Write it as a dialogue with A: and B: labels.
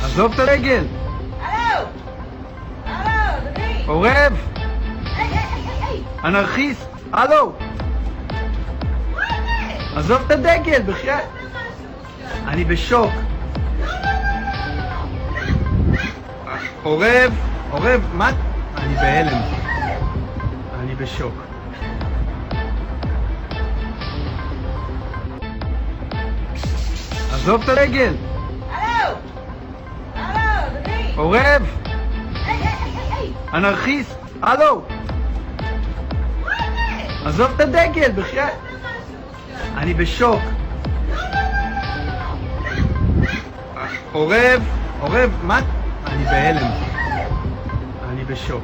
A: עזוב את הדגל!
B: הלו! הלו, דוד!
A: עורב!
B: היי!
A: אנרכיסט! הלו!
B: מה זה?
A: עזוב את הדגל, בחייאת! אני בשוק. עורב! עורב! מה? אני בהלם. אני בשוק. עזוב את הדגל!
B: הלו! הלו, דוד!
A: עורב!
B: היי!
A: אנרכיסט! הלו!
B: מה זה?
A: עזוב את הדגל, בחייאת! אני בשוק. עורב! עורב! מה? אני בהלם. אני בשוק.